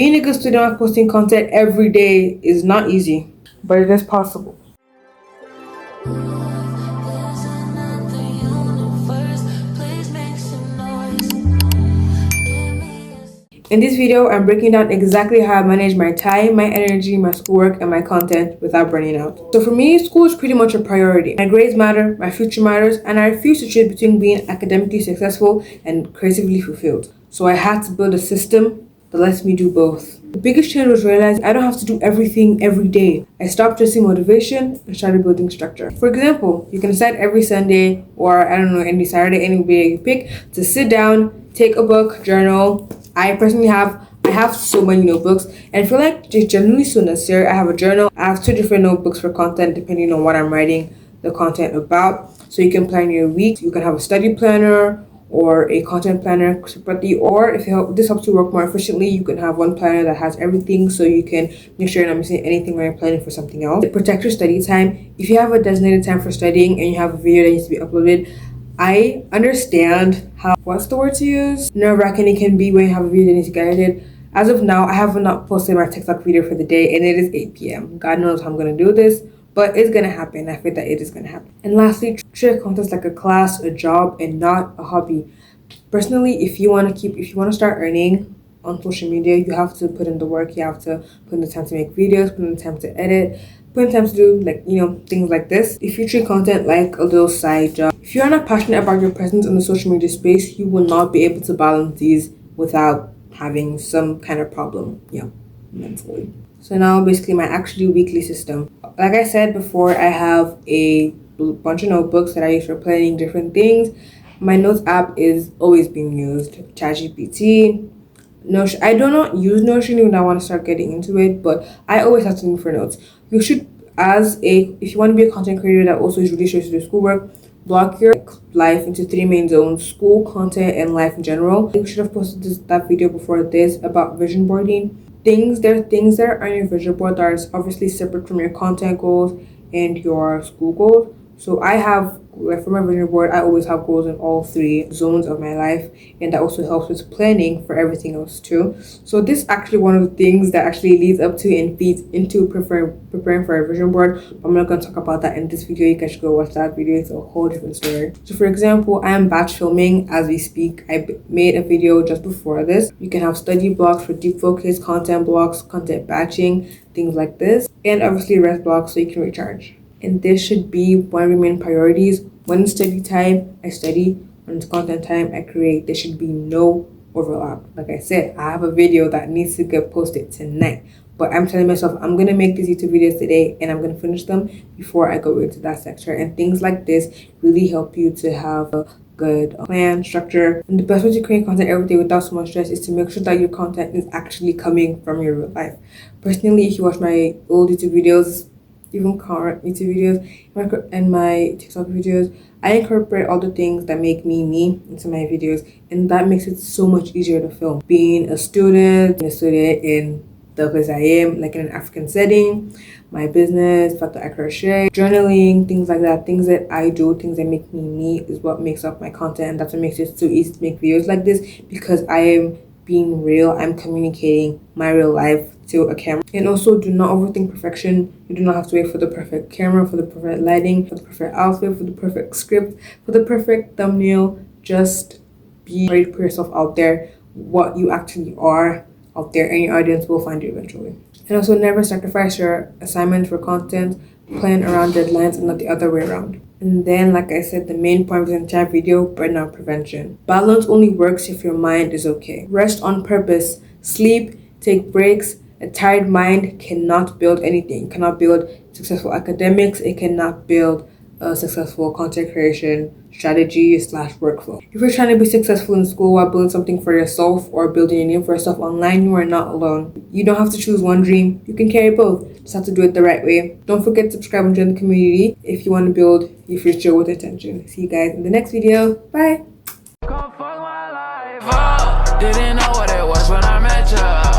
Being a good student of posting content every day is not easy, but it is possible. In this video, I'm breaking down exactly how I manage my time, my energy, my schoolwork, and my content without burning out. So for me, school is pretty much a priority. My grades matter, my future matters, and I refuse to choose between being academically successful and creatively fulfilled. So I had to build a system that lets me do both. The biggest change was realizing I don't have to do everything every day. I stopped chasing motivation and started building structure. For example, you can decide every Sunday or any Saturday, any day you pick, to sit down, take a book, journal. I personally have so many notebooks, and I feel like it's generally so necessary. I have a journal. I have 2 different notebooks for content depending on what I'm writing the content about. So you can plan your week. You can have a study planner or a content planner separately, or if this helps you work more efficiently, you can have one planner that has everything so you can make sure you're not missing anything when you're planning for something else. Protect your study time. If you have a designated time for studying and you have a video that needs to be uploaded, I understand how, what's the word to use? Nerve-wracking it can be when you have a video that needs to get edited. As of now, I have not posted my TikTok video for the day, and it is 8 p.m. God knows how I'm going to do this, but it's going to happen. I feel that it is going to happen. And lastly, treat content like a class, a job, and not a hobby. Personally, if you want to start earning on social media, you have to put in the work. You have to put in the time to make videos, put in the time to edit, put in time to do things like this. If you treat content like a little side job, if you are not passionate about your presence in the social media space, you will not be able to balance these without having some kind of problem, mentally. So now basically my actually weekly system. Like I said before, I have a bunch of notebooks that I use for planning different things. My notes app is always being used. ChatGPT, Notion. I do not use Notion even though I want to start getting into it, but I always have something for notes. You should, if you want to be a content creator that also is really straight to the schoolwork, block your life into 3 main zones: school, content, and life in general. You should have posted that video before this about vision boarding. There are things that are on your vision board that are obviously separate from your content goals and your school goals. So I have, for my vision board, I always have goals in all 3 zones of my life, and that also helps with planning for everything else too. So this is actually one of the things that actually leads up to and feeds into preparing for a vision board. I'm not going to talk about that in this video. You guys should go watch that video. It's a whole different story. So for example, I am batch filming as we speak. I made a video just before this. You can have study blocks for deep focus, content blocks, content batching, things like this, and obviously rest blocks so you can recharge. And this should be one of your main priorities. When it's study time, I study. When it's content time, I create. There should be no overlap. Like I said, I have a video that needs to get posted tonight, but I'm telling myself I'm going to make these YouTube videos today and I'm going to finish them before I go into that sector. And things like this really help you to have a good plan, structure. And the best way to create content every day without so much stress is to make sure that your content is actually coming from your real life. Personally, if you watch my old YouTube videos, even current YouTube videos and my TikTok videos, I incorporate all the things that make me into my videos, and that makes it so much easier to film. Being a student in the place I am, like in an African setting, my business, the fact that I crochet, journaling, things like that, things that I do, things that make me is what makes up my content. And that's what makes it so easy to make videos like this, because I am being real. I'm communicating my real life to a camera. And also, do not overthink perfection. You do not have to wait for the perfect camera, for the perfect lighting, for the perfect outfit, for the perfect script, for the perfect thumbnail. Just be ready to put yourself out there, what you actually are out there, and your audience will find you eventually. And also, never sacrifice your assignments for content. Plan around deadlines and not the other way around. And then, like I said, the main point of the entire video, burnout prevention. Balance only works if your mind is okay. Rest on purpose. Sleep, take breaks. A tired mind cannot build anything. It cannot build successful academics. It cannot build a successful content creation strategy / workflow. If you're trying to be successful in school while building something for yourself or building a name for yourself online, you are not alone. You don't have to choose one dream. You can carry both. Just have to do it the right way. Don't forget to subscribe and join the community if you want to build your future with intention. See you guys in the next video. Bye. Didn't know what it was when I met you.